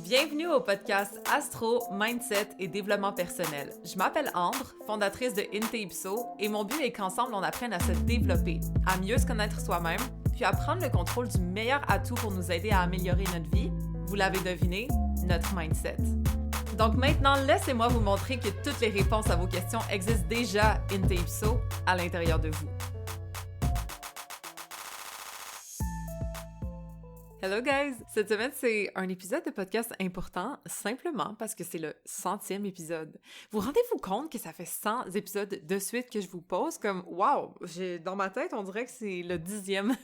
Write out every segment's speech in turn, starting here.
Bienvenue au podcast Astro, Mindset et Développement personnel. Je m'appelle Ambre, fondatrice de Inte-Ipso, et mon but est qu'ensemble on apprenne à se développer, à mieux se connaître soi-même, puis à prendre le contrôle du meilleur atout pour nous aider à améliorer notre vie. Vous l'avez deviné, notre mindset. Donc maintenant, laissez-moi vous montrer que toutes les réponses à vos questions existent déjà Inte-Ipso à l'intérieur de vous. Hello guys! Cette semaine, c'est un épisode de podcast important, simplement parce que c'est le 100e épisode. Vous rendez-vous compte que ça fait 100 épisodes de suite que je vous pose? Comme, wow! Dans ma tête, on dirait que c'est le 10e.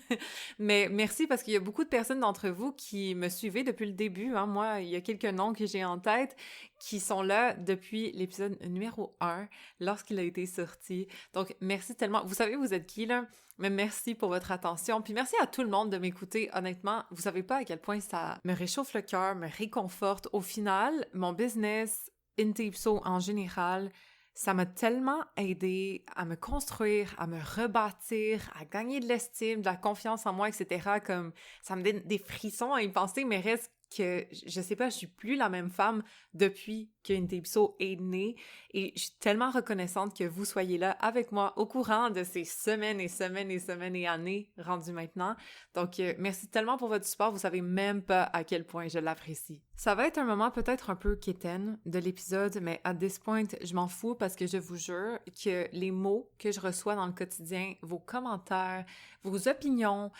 Mais merci parce qu'il y a beaucoup de personnes d'entre vous qui me suivez depuis le début. Hein. Moi, il y a quelques noms que j'ai en tête qui sont là depuis l'épisode numéro 1, lorsqu'il a été sorti. Donc, merci tellement. Vous savez, vous êtes qui, là? Mais merci pour votre attention. Puis merci à tout le monde de m'écouter. Honnêtement, vous savez pas à quel point ça me réchauffe le cœur, me réconforte. Au final, mon business, Inte-Ipso en général, ça m'a tellement aidé à me construire, à me rebâtir, à gagner de l'estime, de la confiance en moi, etc. Comme ça me donne des frissons à y penser, mais reste que, je sais pas, je suis plus la même femme depuis que Inte-Ipso est née et je suis tellement reconnaissante que vous soyez là avec moi au courant de ces semaines et semaines et semaines et années rendues maintenant. Donc, merci tellement pour votre support. Vous savez même pas à quel point je l'apprécie. Ça va être un moment peut-être un peu quétaine de l'épisode, mais à this point, je m'en fous parce que je vous jure que les mots que je reçois dans le quotidien, vos commentaires, vos opinions,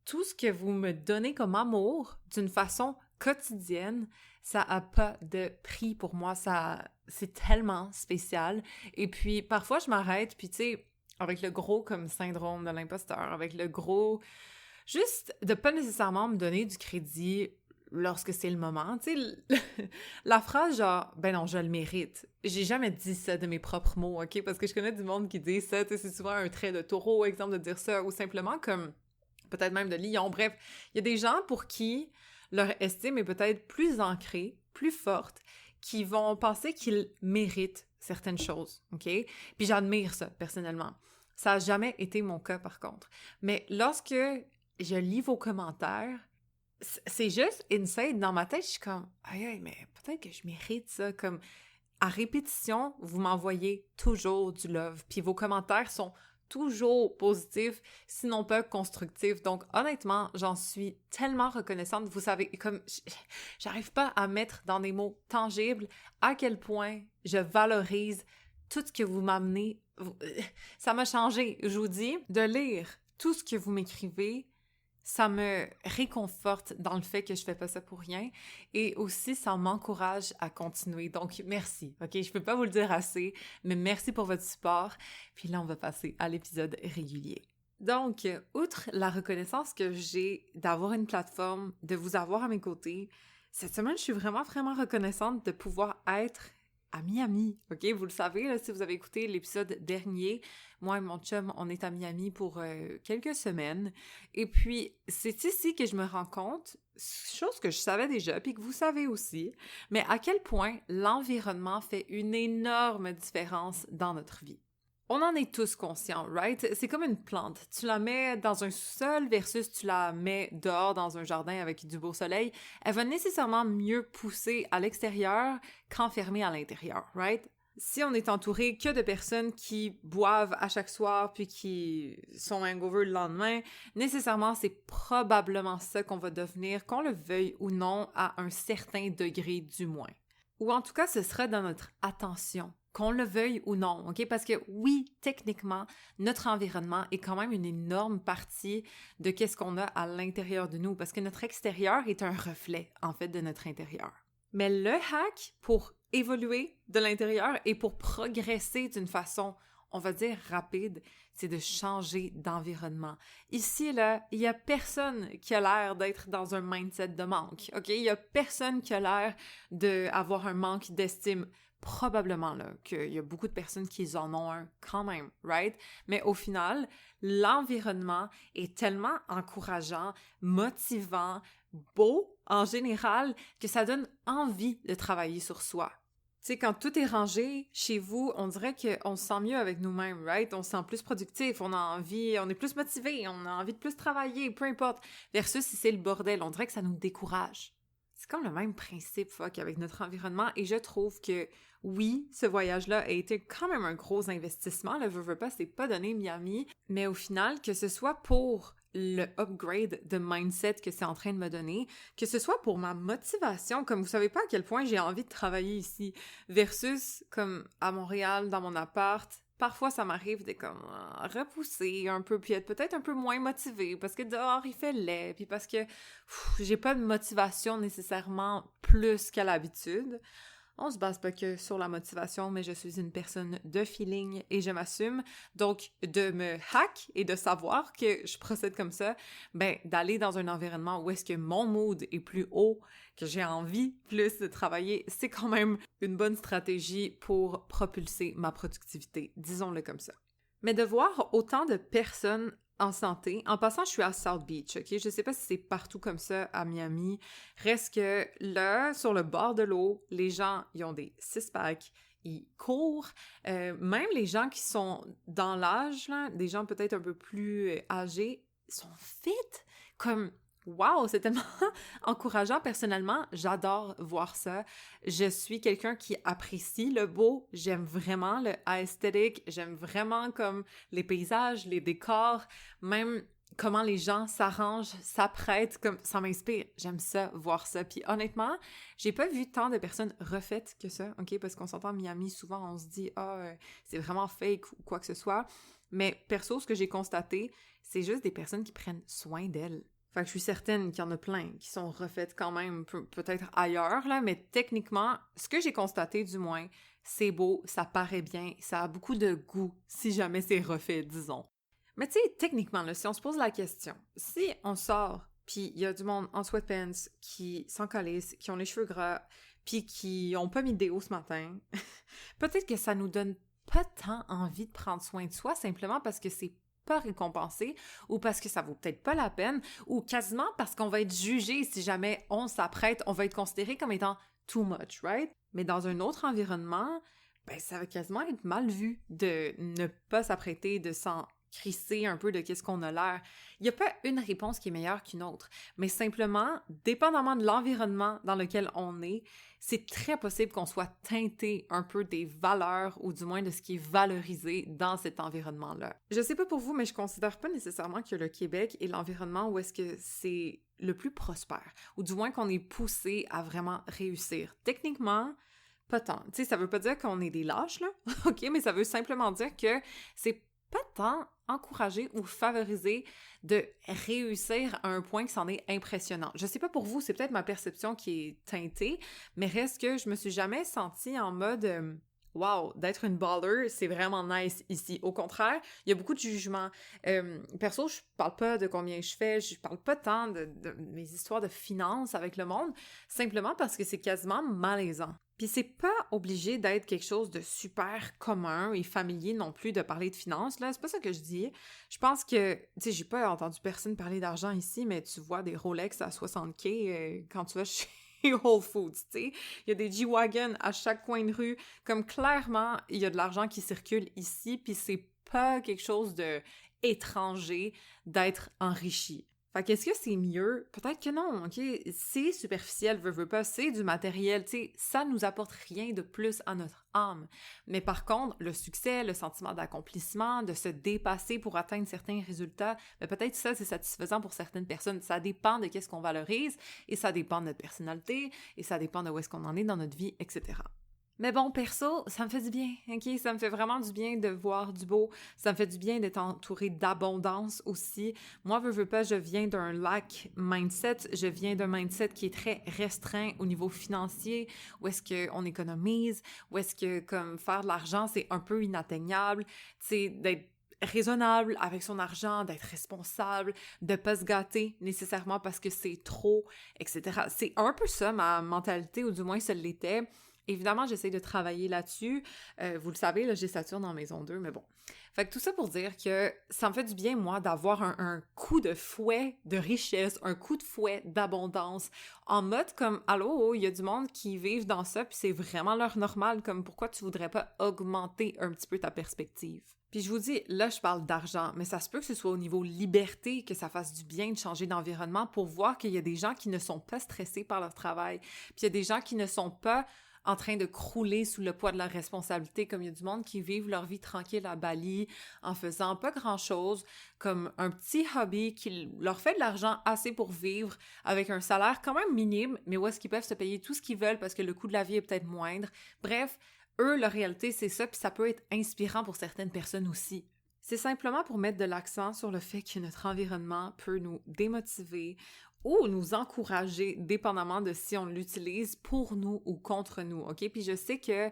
tout ce que vous me donnez comme amour d'une façon quotidienne, ça a pas de prix pour moi. C'est tellement spécial. Et puis, parfois, je m'arrête, puis tu sais, avec le gros comme syndrome de l'imposteur, avec le gros... Juste de pas nécessairement me donner du crédit lorsque c'est le moment. Tu sais, la phrase genre « ben non, je le mérite ». J'ai jamais dit ça de mes propres mots, OK? Parce que je connais du monde qui dit ça, tu sais, c'est souvent un trait de taureau, exemple, de dire ça, ou simplement comme... peut-être même de lion. Bref, il y a des gens pour qui leur estime est peut-être plus ancrée, plus forte, qui vont penser qu'ils méritent certaines choses, OK? Puis j'admire ça, personnellement. Ça n'a jamais été mon cas, par contre. Mais lorsque je lis vos commentaires, c'est juste insane. Dans ma tête, je suis comme « aïe, mais peut-être que je mérite ça. » Comme à répétition, vous m'envoyez toujours du love. Puis vos commentaires sont toujours positif, sinon pas constructif. Donc, honnêtement, j'en suis tellement reconnaissante. Vous savez, comme j'arrive pas à mettre dans des mots tangibles à quel point je valorise tout ce que vous m'amenez. Ça m'a changé. Je vous dis, de lire tout ce que vous m'écrivez, ça me réconforte dans le fait que je fais pas ça pour rien et aussi ça m'encourage à continuer. Donc, merci, OK? Je peux pas vous le dire assez, mais merci pour votre support. Puis là, on va passer à l'épisode régulier. Donc, outre la reconnaissance que j'ai d'avoir une plateforme, de vous avoir à mes côtés, cette semaine, je suis vraiment, vraiment reconnaissante de pouvoir être à Miami, OK? Vous le savez, là, si vous avez écouté l'épisode dernier, moi et mon chum, on est à Miami pour quelques semaines. Et puis, c'est ici que je me rends compte, chose que je savais déjà, puis que vous savez aussi, mais à quel point l'environnement fait une énorme différence dans notre vie. On en est tous conscients, right? C'est comme une plante. Tu la mets dans un sous-sol versus tu la mets dehors dans un jardin avec du beau soleil. Elle va nécessairement mieux pousser à l'extérieur qu'enfermée à l'intérieur, right? Si on est entouré que de personnes qui boivent à chaque soir puis qui sont hangover le lendemain, nécessairement, c'est probablement ça qu'on va devenir, qu'on le veuille ou non, à un certain degré du moins. Ou en tout cas, ce sera dans notre attention, qu'on le veuille ou non, OK? Parce que oui, techniquement, notre environnement est quand même une énorme partie de qu'est-ce qu'on a à l'intérieur de nous, parce que notre extérieur est un reflet, en fait, de notre intérieur. Mais le hack pour évoluer de l'intérieur et pour progresser d'une façon, on va dire, rapide, c'est de changer d'environnement. Ici, là, il y a personne qui a l'air d'être dans un mindset de manque, OK? Il y a personne qui a l'air d'avoir un manque d'estime. Probablement, là, qu'il y a beaucoup de personnes qui en ont un quand même, right? Mais au final, l'environnement est tellement encourageant, motivant, beau en général, que ça donne envie de travailler sur soi. Tu sais, quand tout est rangé chez vous, on dirait qu'on se sent mieux avec nous-mêmes, right? On se sent plus productif, on a envie, on est plus motivé, on a envie de plus travailler, peu importe. Versus si c'est le bordel, on dirait que ça nous décourage. c'est comme le même principe, avec notre environnement. Et je trouve que, oui, ce voyage-là a été quand même un gros investissement. Le veux pas, c'est pas donné Miami. Mais au final, que ce soit pour le upgrade de mindset que c'est en train de me donner, que ce soit pour ma motivation, comme vous savez pas à quel point j'ai envie de travailler ici, versus comme à Montréal, dans mon appart, parfois ça m'arrive de comme repousser un peu, puis être peut-être un peu moins motivée, parce que dehors il fait laid, puis parce que j'ai pas de motivation nécessairement plus qu'à l'habitude. On se base pas que sur la motivation, mais je suis une personne de feeling et je m'assume. Donc, de me hack et de savoir que je procède comme ça, d'aller dans un environnement où est-ce que mon mood est plus haut, que j'ai envie plus de travailler, c'est quand même une bonne stratégie pour propulser ma productivité, disons-le comme ça. Mais de voir autant de personnes en santé. En passant, je suis à South Beach, OK? Je sais pas si c'est partout comme ça à Miami. Reste que là, sur le bord de l'eau, les gens, ils ont des six-packs, ils courent. Même les gens qui sont dans l'âge, là, des gens peut-être un peu plus âgés, sont fit. Comme, wow, c'est tellement encourageant. Personnellement, j'adore voir ça. Je suis quelqu'un qui apprécie le beau. J'aime vraiment le aesthetic. J'aime vraiment comme les paysages, les décors, même comment les gens s'arrangent, s'apprêtent, comme ça m'inspire. J'aime ça, voir ça. Puis honnêtement, j'ai pas vu tant de personnes refaites que ça, OK? Parce qu'on s'entend à Miami, souvent on se dit « c'est vraiment fake » ou quoi que ce soit. Mais perso, ce que j'ai constaté, c'est juste des personnes qui prennent soin d'elles. Fait que je suis certaine qu'il y en a plein qui sont refaites quand même, peut-être ailleurs, là, mais techniquement, ce que j'ai constaté du moins, c'est beau, ça paraît bien, ça a beaucoup de goût si jamais c'est refait, disons. Mais tu sais, techniquement, là, si on se pose la question, si on sort, puis il y a du monde en sweatpants qui s'en calissent, qui ont les cheveux gras, puis qui ont pas mis de déo ce matin, peut-être que ça nous donne pas tant envie de prendre soin de soi, simplement parce que c'est pas récompensé, ou parce que ça vaut peut-être pas la peine, ou quasiment parce qu'on va être jugé si jamais on s'apprête, on va être considéré comme étant too much, right? Mais dans un autre environnement, ça va quasiment être mal vu de ne pas s'apprêter, de s'en crisser un peu de qu'est-ce qu'on a l'air. Il n'y a pas une réponse qui est meilleure qu'une autre, mais simplement, dépendamment de l'environnement dans lequel on est, c'est très possible qu'on soit teinté un peu des valeurs ou du moins de ce qui est valorisé dans cet environnement-là. Je sais pas pour vous, mais je considère pas nécessairement que le Québec est l'environnement où est-ce que c'est le plus prospère, ou du moins qu'on est poussé à vraiment réussir. Techniquement, pas tant. Tu sais, ça veut pas dire qu'on est des lâches, là, OK, mais ça veut simplement dire que c'est pas tant encourager ou favoriser de réussir à un point que c'en est impressionnant. Je sais pas pour vous, c'est peut-être ma perception qui est teintée, mais reste que je me suis jamais sentie en mode wow, d'être une baller, c'est vraiment nice ici. Au contraire, il y a beaucoup de jugements. Perso, je parle pas de combien je fais, je parle pas tant de mes histoires de finances avec le monde, simplement parce que c'est quasiment malaisant. Puis c'est pas obligé d'être quelque chose de super commun et familier non plus de parler de finances, là, c'est pas ça que je dis. Je pense que, tu sais, j'ai pas entendu personne parler d'argent ici, mais tu vois des Rolex à 60K quand tu vas chez Whole Foods, tu sais. Il y a des G-Wagon à chaque coin de rue, comme clairement, il y a de l'argent qui circule ici, puis c'est pas quelque chose de étranger d'être enrichi. Fait qu'est-ce que c'est mieux? Peut-être que non, OK? C'est superficiel, veut pas, c'est du matériel, tu sais, ça nous apporte rien de plus à notre âme. Mais par contre, le succès, le sentiment d'accomplissement, de se dépasser pour atteindre certains résultats, peut-être ça, c'est satisfaisant pour certaines personnes. Ça dépend de qu'est-ce qu'on valorise, et ça dépend de notre personnalité, et ça dépend de où est-ce qu'on en est dans notre vie, etc. Mais bon, perso, ça me fait du bien, OK? Ça me fait vraiment du bien de voir du beau. Ça me fait du bien d'être entourée d'abondance aussi. Moi, veux pas, je viens d'un lack mindset. Je viens d'un mindset qui est très restreint au niveau financier, où est-ce qu'on économise, où est-ce que, comme, faire de l'argent, c'est un peu inatteignable. Tu sais, d'être raisonnable avec son argent, d'être responsable, de pas se gâter nécessairement parce que c'est trop, etc. C'est un peu ça, ma mentalité, ou du moins, ça l'était. Évidemment, j'essaie de travailler là-dessus. Vous le savez, là, j'ai Saturne en maison 2, mais bon. Fait que tout ça pour dire que ça me fait du bien, moi, d'avoir un coup de fouet de richesse, un coup de fouet d'abondance, en mode comme, allô, il y a du monde qui vivent dans ça, puis c'est vraiment leur normal, comme pourquoi tu voudrais pas augmenter un petit peu ta perspective? Puis je vous dis, là, je parle d'argent, mais ça se peut que ce soit au niveau liberté que ça fasse du bien de changer d'environnement pour voir qu'il y a des gens qui ne sont pas stressés par leur travail, puis il y a des gens qui ne sont pas en train de crouler sous le poids de la responsabilité, comme il y a du monde qui vivent leur vie tranquille à Bali en faisant pas grand-chose, comme un petit hobby qui leur fait de l'argent assez pour vivre avec un salaire quand même minime, mais où est-ce qu'ils peuvent se payer tout ce qu'ils veulent parce que le coût de la vie est peut-être moindre. Bref, eux, leur réalité, c'est ça, puis ça peut être inspirant pour certaines personnes aussi. C'est simplement pour mettre de l'accent sur le fait que notre environnement peut nous démotiver ou nous encourager, dépendamment de si on l'utilise pour nous ou contre nous, OK? Puis je sais que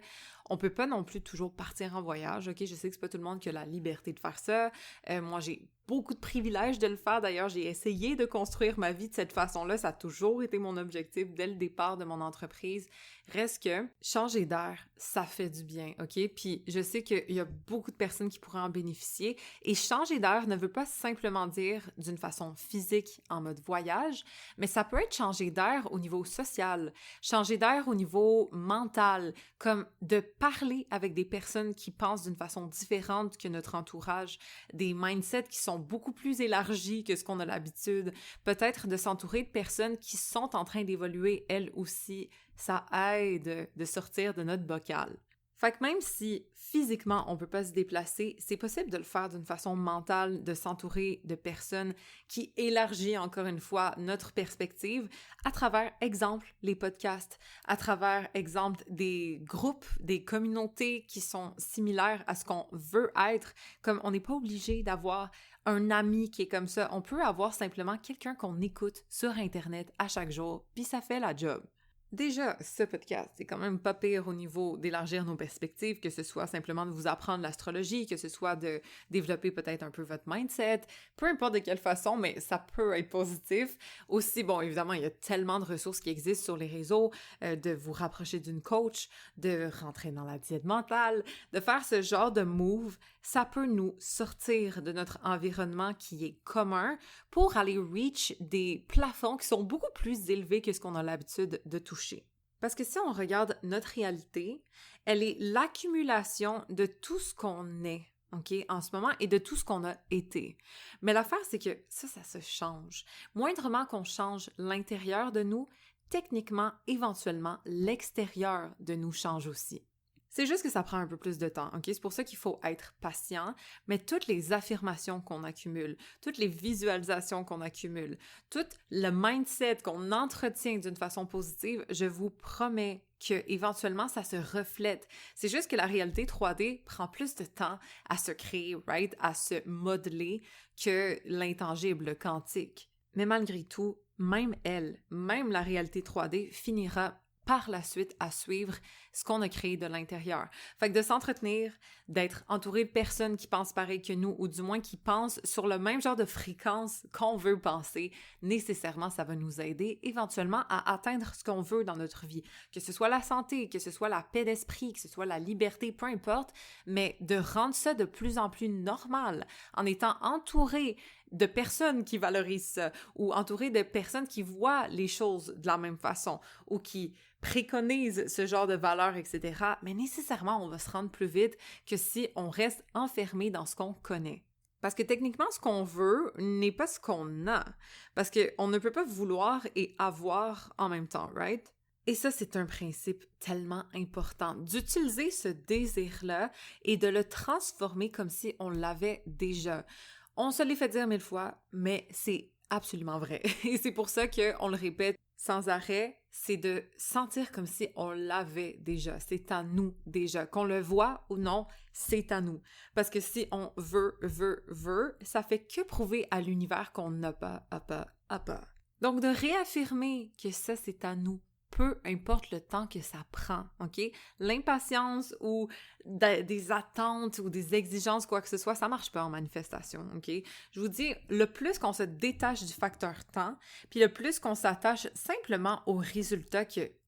on peut pas non plus toujours partir en voyage, OK? Je sais que c'est pas tout le monde qui a la liberté de faire ça. Moi, j'ai beaucoup de privilèges de le faire. D'ailleurs, j'ai essayé de construire ma vie de cette façon-là. Ça a toujours été mon objectif dès le départ de mon entreprise. Reste que changer d'air, ça fait du bien, OK? Puis je sais qu'il y a beaucoup de personnes qui pourraient en bénéficier. Et changer d'air ne veut pas simplement dire d'une façon physique en mode voyage, mais ça peut être changer d'air au niveau social, changer d'air au niveau mental, comme de parler avec des personnes qui pensent d'une façon différente que notre entourage, des mindsets qui sont beaucoup plus élargis que ce qu'on a l'habitude, peut-être de s'entourer de personnes qui sont en train d'évoluer elles aussi, ça aide de sortir de notre bocal. Fait que même si physiquement on peut pas se déplacer, c'est possible de le faire d'une façon mentale, de s'entourer de personnes qui élargissent encore une fois notre perspective à travers, exemple, les podcasts, à travers, exemple, des groupes, des communautés qui sont similaires à ce qu'on veut être, comme on n'est pas obligé d'avoir un ami qui est comme ça, on peut avoir simplement quelqu'un qu'on écoute sur Internet à chaque jour, puis ça fait la job. Déjà, ce podcast, c'est quand même pas pire au niveau d'élargir nos perspectives, que ce soit simplement de vous apprendre l'astrologie, que ce soit de développer peut-être un peu votre mindset, peu importe de quelle façon, mais ça peut être positif. Aussi, bon, évidemment, il y a tellement de ressources qui existent sur les réseaux, de vous rapprocher d'une coach, de rentrer dans la diète mentale, de faire ce genre de move, ça peut nous sortir de notre environnement qui est commun pour aller reach des plafonds qui sont beaucoup plus élevés que ce qu'on a l'habitude de toucher. Parce que si on regarde notre réalité, elle est l'accumulation de tout ce qu'on est, OK, en ce moment, et de tout ce qu'on a été. Mais l'affaire, c'est que ça se change. Moindrement qu'on change l'intérieur de nous, techniquement, éventuellement, l'extérieur de nous change aussi. C'est juste que ça prend un peu plus de temps, OK? C'est pour ça qu'il faut être patient, mais toutes les affirmations qu'on accumule, toutes les visualisations qu'on accumule, tout le mindset qu'on entretient d'une façon positive, je vous promets que éventuellement ça se reflète. C'est juste que la réalité 3D prend plus de temps à se créer, right? À se modeler que l'intangible, le quantique. Mais malgré tout, même la réalité 3D finira par la suite à suivre ce qu'on a créé de l'intérieur. Fait que de s'entretenir, d'être entouré de personnes qui pensent pareil que nous, ou du moins qui pensent sur le même genre de fréquence qu'on veut penser, nécessairement, ça va nous aider éventuellement à atteindre ce qu'on veut dans notre vie. Que ce soit la santé, que ce soit la paix d'esprit, que ce soit la liberté, peu importe, mais de rendre ça de plus en plus normal, en étant entouré de personnes qui valorisent ça, ou entouré de personnes qui voient les choses de la même façon, ou qui préconisent ce genre de valeurs, etc. Mais nécessairement, on va se rendre plus vite que si on reste enfermé dans ce qu'on connaît. Parce que techniquement, ce qu'on veut n'est pas ce qu'on a. Parce qu'on ne peut pas vouloir et avoir en même temps, right? Et ça, c'est un principe tellement important, d'utiliser ce désir-là et de le transformer comme si on l'avait déjà. On se l'est fait dire 1000 fois, mais c'est absolument vrai. Et c'est pour ça qu'on le répète sans arrêt, c'est de sentir comme si on l'avait déjà. C'est à nous déjà. Qu'on le voit ou non, c'est à nous. Parce que si on veut, ça fait que prouver à l'univers qu'on n'a pas. Donc, de réaffirmer que ça, c'est à nous, peu importe le temps que ça prend, OK? L'impatience ou des attentes ou des exigences, quoi que ce soit, ça marche pas en manifestation, OK? Je vous dis, le plus qu'on se détache du facteur temps, puis le plus qu'on s'attache simplement au résultat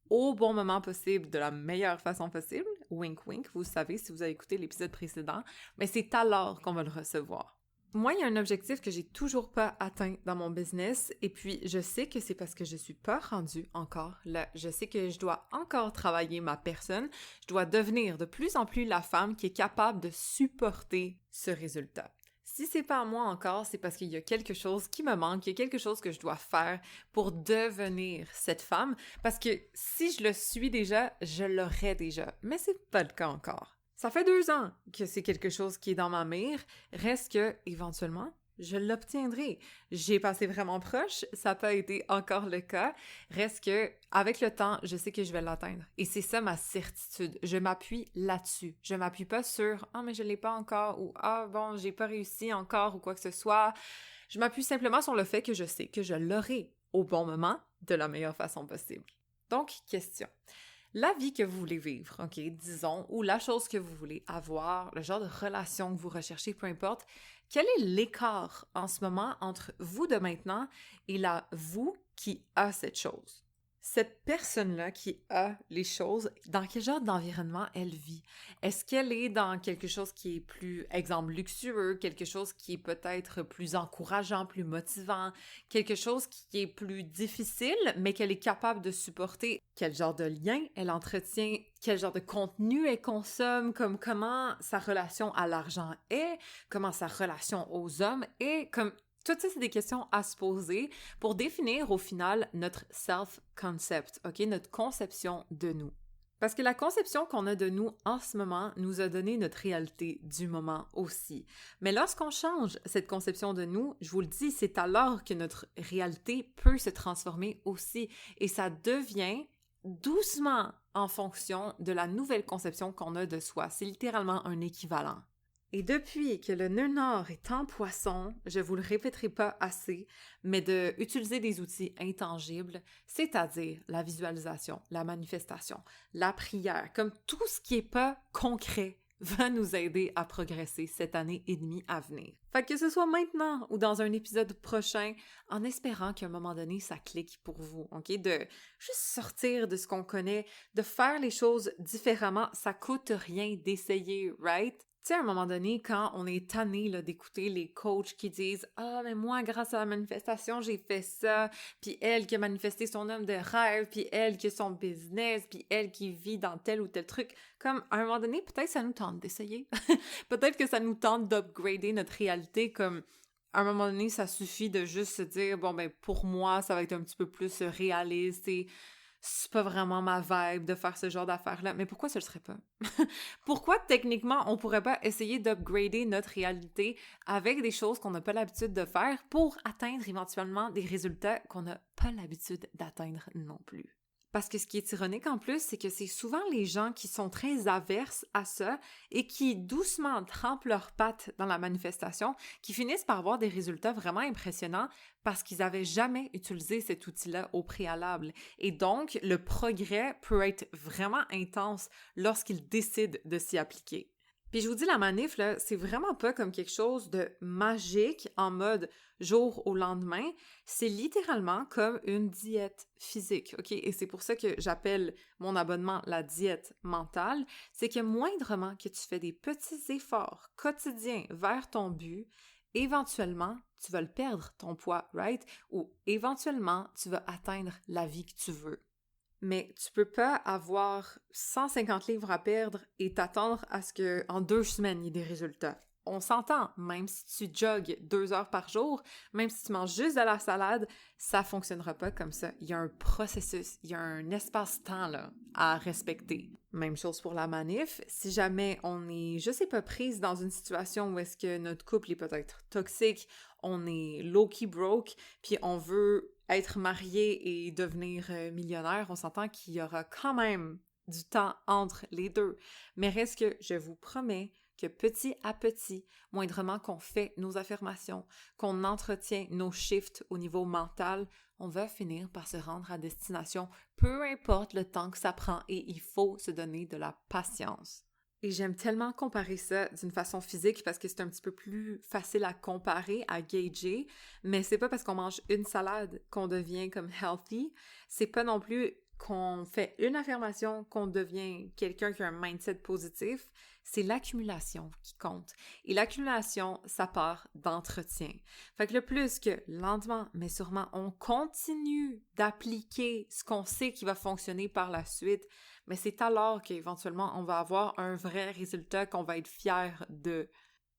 au bon moment possible, de la meilleure façon possible, wink wink, vous savez si vous avez écouté l'épisode précédent, mais c'est alors qu'on va le recevoir. Moi, il y a un objectif que j'ai toujours pas atteint dans mon business et puis je sais que c'est parce que je suis pas rendue encore là. Je sais que je dois encore travailler ma personne. Je dois devenir de plus en plus la femme qui est capable de supporter ce résultat. Si c'est pas à moi encore, c'est parce qu'il y a quelque chose qui me manque, il y a quelque chose que je dois faire pour devenir cette femme. Parce que si je le suis déjà, je l'aurais déjà. Mais c'est pas le cas encore. Ça fait 2 ans que c'est quelque chose qui est dans ma mire. Reste que, éventuellement, je l'obtiendrai. J'ai passé vraiment proche, ça n'a pas été encore le cas. Reste que, avec le temps, je sais que je vais l'atteindre. Et c'est ça ma certitude. Je m'appuie là-dessus. Je m'appuie pas sur « Ah, mais je l'ai pas encore » ou « Ah, bon, j'ai pas réussi encore » ou quoi que ce soit. Je m'appuie simplement sur le fait que je sais que je l'aurai au bon moment, de la meilleure façon possible. Donc, question. La vie que vous voulez vivre, ok, disons, ou la chose que vous voulez avoir, le genre de relation que vous recherchez, peu importe, quel est l'écart en ce moment entre vous de maintenant et la vous qui a cette chose? Cette personne-là qui a les choses, dans quel genre d'environnement elle vit? Est-ce qu'elle est dans quelque chose qui est plus, exemple, luxueux, quelque chose qui est peut-être plus encourageant, plus motivant, quelque chose qui est plus difficile, mais qu'elle est capable de supporter? Quel genre de lien elle entretient? Quel genre de contenu elle consomme? Comme comment sa relation à l'argent est? Comment sa relation aux hommes est? Comme tout ça, c'est des questions à se poser pour définir au final notre self-concept, ok? Notre conception de nous. Parce que la conception qu'on a de nous en ce moment nous a donné notre réalité du moment aussi. Mais lorsqu'on change cette conception de nous, je vous le dis, c'est alors que notre réalité peut se transformer aussi. Et ça devient doucement en fonction de la nouvelle conception qu'on a de soi. C'est littéralement un équivalent. Et depuis que le nœud nord est en poisson, je vous le répéterai pas assez, mais de utiliser des outils intangibles, c'est-à-dire la visualisation, la manifestation, la prière, comme tout ce qui est pas concret, va nous aider à progresser cette année et demie à venir. Fait que ce soit maintenant ou dans un épisode prochain, en espérant qu'à un moment donné, ça clique pour vous, ok? De juste sortir de ce qu'on connaît, de faire les choses différemment, ça coûte rien d'essayer, right? Tu sais, à un moment donné, quand on est tanné là, d'écouter les coachs qui disent « Ah, mais moi, grâce à la manifestation, j'ai fait ça, puis elle qui a manifesté son homme de rêve, puis elle qui a son business, puis elle qui vit dans tel ou tel truc. » Comme, à un moment donné, peut-être ça nous tente d'essayer. Peut-être que ça nous tente d'upgrader notre réalité, comme... À un moment donné, ça suffit de juste se dire « Bon, ben, pour moi, ça va être un petit peu plus réaliste et... » C'est pas vraiment ma vibe de faire ce genre d'affaires-là. Mais pourquoi ce le serait pas? Pourquoi, techniquement, on pourrait pas essayer d'upgrader notre réalité avec des choses qu'on n'a pas l'habitude de faire pour atteindre éventuellement des résultats qu'on n'a pas l'habitude d'atteindre non plus? Parce que ce qui est ironique en plus, c'est que c'est souvent les gens qui sont très averses à ça et qui doucement trempent leurs pattes dans la manifestation qui finissent par avoir des résultats vraiment impressionnants parce qu'ils n'avaient jamais utilisé cet outil-là au préalable. Et donc, le progrès peut être vraiment intense lorsqu'ils décident de s'y appliquer. Puis je vous dis, la manif, là, c'est vraiment pas comme quelque chose de magique en mode jour au lendemain. C'est littéralement comme une diète physique, OK? Et c'est pour ça que j'appelle mon abonnement la diète mentale. C'est que moindrement que tu fais des petits efforts quotidiens vers ton but, éventuellement, tu vas le perdre, ton poids, right? Ou éventuellement, tu vas atteindre la vie que tu veux. Mais tu peux pas avoir 150 livres à perdre et t'attendre à ce que en 2 semaines, il y ait des résultats. On s'entend, même si tu jogues 2 heures par jour, même si tu manges juste de la salade, ça fonctionnera pas comme ça. Il y a un processus, il y a un espace-temps là, à respecter. Même chose pour la manif. Si jamais on est, je sais pas, prise dans une situation où est-ce que notre couple est peut-être toxique, on est low-key broke, puis on veut être marié et devenir millionnaire, on s'entend qu'il y aura quand même du temps entre les deux. Mais reste que je vous promets que petit à petit, moindrement qu'on fait nos affirmations, qu'on entretient nos shifts au niveau mental, on va finir par se rendre à destination, peu importe le temps que ça prend, et il faut se donner de la patience. Et j'aime tellement comparer ça d'une façon physique parce que c'est un petit peu plus facile à comparer, à gager, mais c'est pas parce qu'on mange une salade qu'on devient comme healthy, c'est pas non plus qu'on fait une affirmation, qu'on devient quelqu'un qui a un mindset positif, c'est l'accumulation qui compte. Et l'accumulation, ça part d'entretien. Fait que le plus que lentement, mais sûrement, on continue d'appliquer ce qu'on sait qui va fonctionner par la suite, mais c'est alors qu'éventuellement, on va avoir un vrai résultat qu'on va être fier de.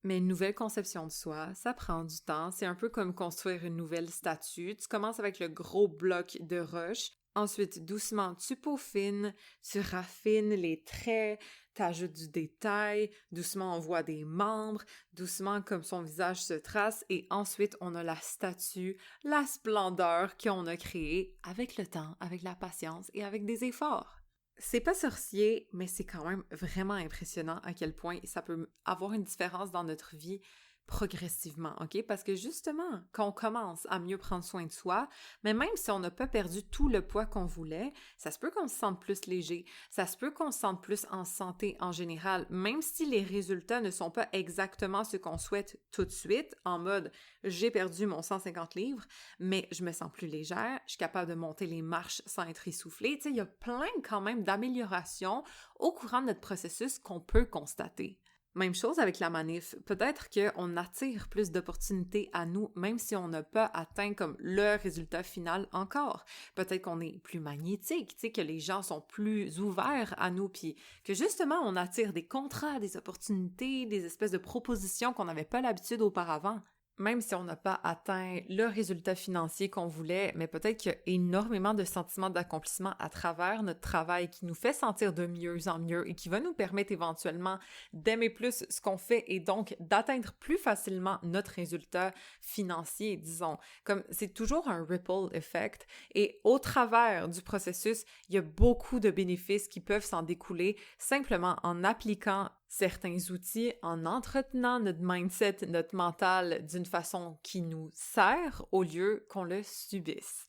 Mais une nouvelle conception de soi, ça prend du temps. C'est un peu comme construire une nouvelle statue. Tu commences avec le gros bloc de roche. Ensuite, doucement, tu peaufines, tu raffines les traits, tu ajoutes du détail, doucement, on voit des membres, doucement, comme son visage se trace, et ensuite, on a la statue, la splendeur qu'on a créée avec le temps, avec la patience et avec des efforts. C'est pas sorcier, mais c'est quand même vraiment impressionnant à quel point ça peut avoir une différence dans notre vie progressivement, OK? Parce que justement, quand on commence à mieux prendre soin de soi, mais même si on n'a pas perdu tout le poids qu'on voulait, ça se peut qu'on se sente plus léger, ça se peut qu'on se sente plus en santé en général, même si les résultats ne sont pas exactement ce qu'on souhaite tout de suite, en mode « j'ai perdu mon 150 livres, mais je me sens plus légère, je suis capable de monter les marches sans être essoufflée », tu sais, il y a plein quand même d'améliorations au courant de notre processus qu'on peut constater. Même chose avec la manif. Peut-être qu'on attire plus d'opportunités à nous, même si on n'a pas atteint comme le résultat final encore. Peut-être qu'on est plus magnétique, tu sais, que les gens sont plus ouverts à nous, puis que justement, on attire des contrats, des opportunités, des espèces de propositions qu'on n'avait pas l'habitude auparavant. Même si on n'a pas atteint le résultat financier qu'on voulait, mais peut-être qu'il y a énormément de sentiments d'accomplissement à travers notre travail qui nous fait sentir de mieux en mieux et qui va nous permettre éventuellement d'aimer plus ce qu'on fait et donc d'atteindre plus facilement notre résultat financier, disons. Comme c'est toujours un ripple effect et au travers du processus, il y a beaucoup de bénéfices qui peuvent s'en découler simplement en appliquant certains outils, en entretenant notre mindset, notre mental d'une façon qui nous sert au lieu qu'on le subisse.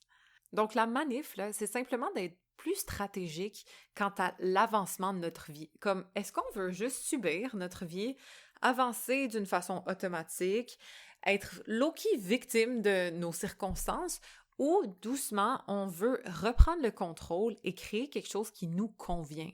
Donc la manif, là, c'est simplement d'être plus stratégique quant à l'avancement de notre vie. Comme, est-ce qu'on veut juste subir notre vie, avancer d'une façon automatique, être low-key victime de nos circonstances, ou doucement, on veut reprendre le contrôle et créer quelque chose qui nous convient?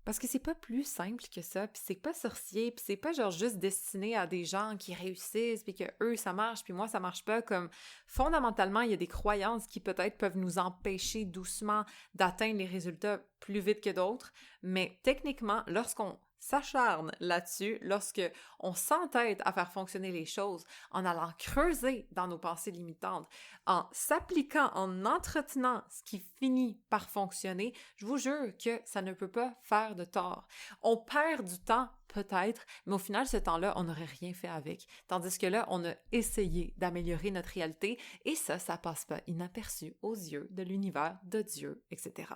Parce que c'est pas plus simple que ça, puis c'est pas sorcier, puis c'est pas genre juste destiné à des gens qui réussissent, puis que eux ça marche, puis moi ça marche pas. Comme fondamentalement, il y a des croyances qui peut-être peuvent nous empêcher doucement d'atteindre les résultats plus vite que d'autres, mais techniquement, lorsqu'on s'acharne là-dessus, lorsque on s'entête à faire fonctionner les choses en allant creuser dans nos pensées limitantes, en s'appliquant, en entretenant ce qui finit par fonctionner, je vous jure que ça ne peut pas faire de tort. On perd du temps peut-être, mais au final, ce temps-là, on n'aurait rien fait avec. Tandis que là, on a essayé d'améliorer notre réalité et ça passe pas inaperçu aux yeux de l'univers, de Dieu, etc.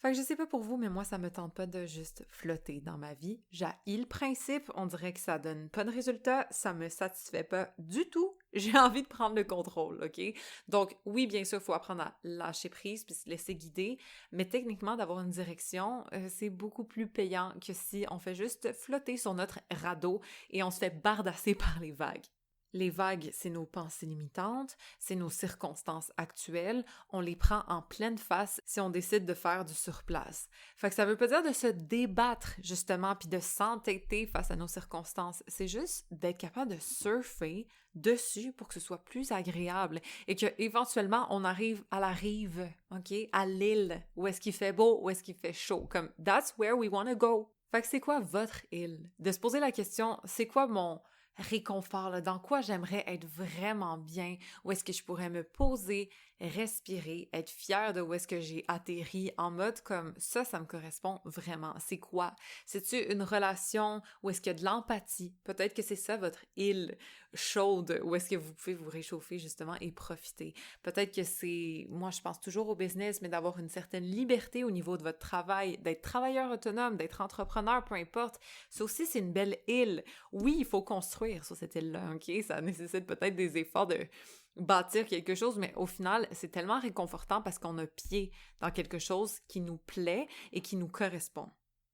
Fait que je sais pas pour vous, mais moi, ça me tente pas de juste flotter dans ma vie. J'haïs le principe, on dirait que ça donne pas de résultat, ça me satisfait pas du tout. J'ai envie de prendre le contrôle, OK? Donc, oui, bien sûr, il faut apprendre à lâcher prise puis se laisser guider, mais techniquement, d'avoir une direction, c'est beaucoup plus payant que si on fait juste flotter sur notre radeau et on se fait bardasser par les vagues. Les vagues, c'est nos pensées limitantes, c'est nos circonstances actuelles, on les prend en pleine face si on décide de faire du surplace. Fait que ça veut pas dire de se débattre, justement, puis de s'entêter face à nos circonstances. C'est juste d'être capable de surfer dessus pour que ce soit plus agréable et que éventuellement on arrive à la rive, OK? À l'île, où est-ce qu'il fait beau, où est-ce qu'il fait chaud. Comme, that's where we want to go. Fait que c'est quoi votre île? De se poser la question, c'est quoi mon réconfort, là, dans quoi j'aimerais être vraiment bien, où est-ce que je pourrais me poser, respirer, être fière de où est-ce que j'ai atterri en mode comme ça me correspond vraiment. C'est quoi? C'est-tu une relation où est-ce qu'il y a de l'empathie? Peut-être que c'est ça votre île chaude où est-ce que vous pouvez vous réchauffer justement et profiter. Peut-être que c'est, moi je pense toujours au business, mais d'avoir une certaine liberté au niveau de votre travail, d'être travailleur autonome, d'être entrepreneur, peu importe. Ça aussi, c'est une belle île. Oui, il faut construire sur cette île-là, OK? Ça nécessite peut-être des efforts de bâtir quelque chose, mais au final, c'est tellement réconfortant parce qu'on a pied dans quelque chose qui nous plaît et qui nous correspond.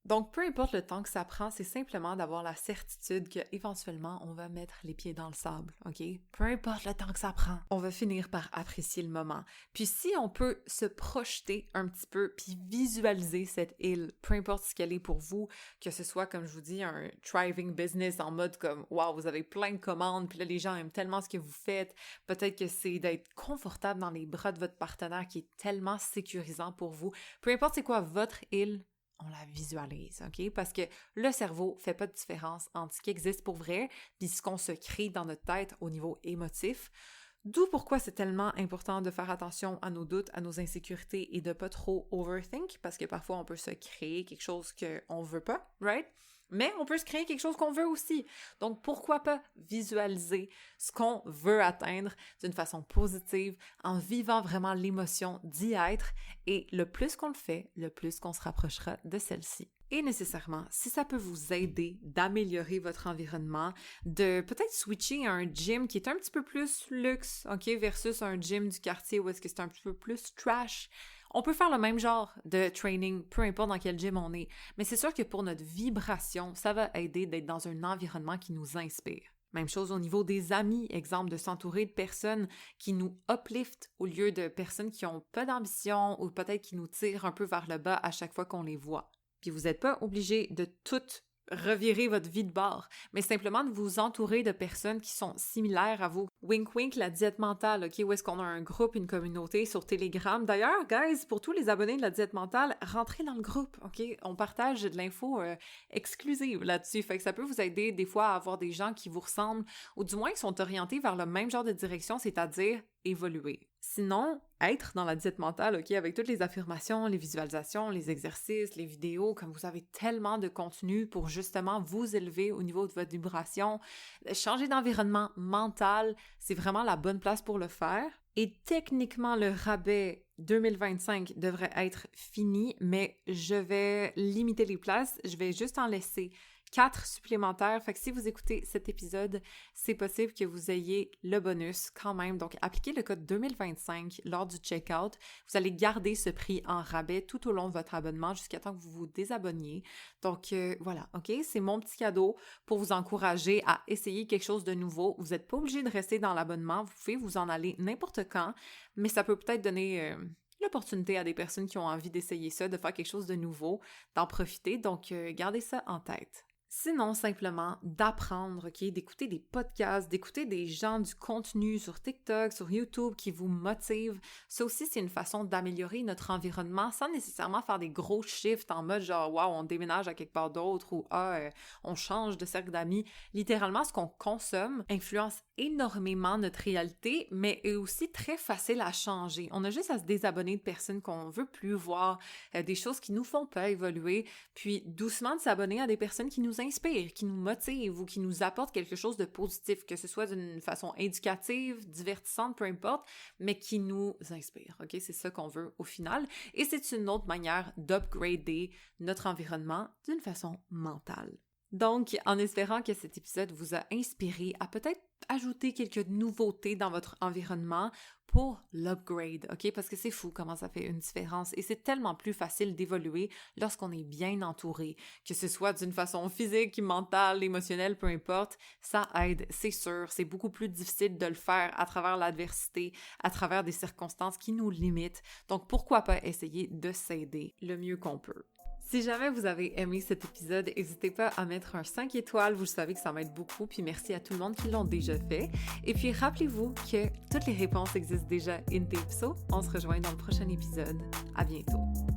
Donc, peu importe le temps que ça prend, c'est simplement d'avoir la certitude qu'éventuellement, on va mettre les pieds dans le sable, OK? Peu importe le temps que ça prend, on va finir par apprécier le moment. Puis si on peut se projeter un petit peu, puis visualiser cette île, peu importe ce qu'elle est pour vous, que ce soit, comme je vous dis, un thriving business en mode comme « Wow, vous avez plein de commandes, puis là, les gens aiment tellement ce que vous faites. » Peut-être que c'est d'être confortable dans les bras de votre partenaire qui est tellement sécurisant pour vous. Peu importe c'est quoi votre île, on la visualise, OK? Parce que le cerveau fait pas de différence entre ce qui existe pour vrai puis ce qu'on se crée dans notre tête au niveau émotif. D'où pourquoi c'est tellement important de faire attention à nos doutes, à nos insécurités et de pas trop overthink, parce que parfois on peut se créer quelque chose qu'on veut pas, right? Mais on peut se créer quelque chose qu'on veut aussi. Donc, pourquoi pas visualiser ce qu'on veut atteindre d'une façon positive, en vivant vraiment l'émotion d'y être, et le plus qu'on le fait, le plus qu'on se rapprochera de celle-ci. Et nécessairement, si ça peut vous aider d'améliorer votre environnement, de peut-être switcher à un gym qui est un petit peu plus luxe, OK, versus un gym du quartier où est-ce que c'est un petit peu plus trash, on peut faire le même genre de training, peu importe dans quel gym on est, mais c'est sûr que pour notre vibration, ça va aider d'être dans un environnement qui nous inspire. Même chose au niveau des amis, exemple de s'entourer de personnes qui nous upliftent au lieu de personnes qui ont peu d'ambition ou peut-être qui nous tirent un peu vers le bas à chaque fois qu'on les voit. Puis vous n'êtes pas obligé de tout revirer votre vie de bord, mais simplement de vous entourer de personnes qui sont similaires à vous. Wink wink, la diète mentale, OK? Où est-ce qu'on a un groupe, une communauté sur Telegram. D'ailleurs, guys, pour tous les abonnés de la diète mentale, rentrez dans le groupe, OK? On partage de l'info exclusive là-dessus. Fait que ça peut vous aider des fois à avoir des gens qui vous ressemblent ou du moins qui sont orientés vers le même genre de direction, c'est-à-dire évoluer. Sinon, être dans la diète mentale, OK, avec toutes les affirmations, les visualisations, les exercices, les vidéos, comme vous avez tellement de contenu pour justement vous élever au niveau de votre vibration, changer d'environnement mental, c'est vraiment la bonne place pour le faire. Et techniquement, le rabais 2025 devrait être fini, mais je vais limiter les places. Je vais juste en laisser 4 supplémentaires. Fait que si vous écoutez cet épisode, c'est possible que vous ayez le bonus quand même. Donc, appliquez le code 2025 lors du checkout. Vous allez garder ce prix en rabais tout au long de votre abonnement jusqu'à temps que vous vous désabonniez. Donc, voilà, OK? C'est mon petit cadeau pour vous encourager à essayer quelque chose de nouveau. Vous n'êtes pas obligé de rester dans l'abonnement. Vous pouvez vous en aller n'importe quand, mais ça peut peut-être donner l'opportunité à des personnes qui ont envie d'essayer ça, de faire quelque chose de nouveau, d'en profiter. Donc, gardez ça en tête. Sinon, simplement d'apprendre, OK, d'écouter des podcasts, d'écouter des gens du contenu sur TikTok, sur YouTube qui vous motivent. Ça aussi, c'est une façon d'améliorer notre environnement sans nécessairement faire des gros shifts en mode genre « Wow, on déménage à quelque part d'autre » ou « Ah, on change de cercle d'amis ». Littéralement, ce qu'on consomme influence énormément notre réalité, mais est aussi très facile à changer. On a juste à se désabonner de personnes qu'on veut plus voir, des choses qui nous font pas évoluer, puis doucement de s'abonner à des personnes qui nous inspirent, qui nous motivent ou qui nous apportent quelque chose de positif, que ce soit d'une façon éducative, divertissante, peu importe, mais qui nous inspire, OK? C'est ça qu'on veut au final. Et c'est une autre manière d'upgrader notre environnement d'une façon mentale. Donc, en espérant que cet épisode vous a inspiré à peut-être ajouter quelques nouveautés dans votre environnement pour l'upgrade, OK? Parce que c'est fou comment ça fait une différence et c'est tellement plus facile d'évoluer lorsqu'on est bien entouré, que ce soit d'une façon physique, mentale, émotionnelle, peu importe, ça aide, c'est sûr. C'est beaucoup plus difficile de le faire à travers l'adversité, à travers des circonstances qui nous limitent. Donc, pourquoi pas essayer de s'aider le mieux qu'on peut? Si jamais vous avez aimé cet épisode, n'hésitez pas à mettre un 5 étoiles, vous savez que ça m'aide beaucoup, puis merci à tout le monde qui l'ont déjà fait. Et puis rappelez-vous que toutes les réponses existent déjà in Tipso. On se rejoint dans le prochain épisode. À bientôt!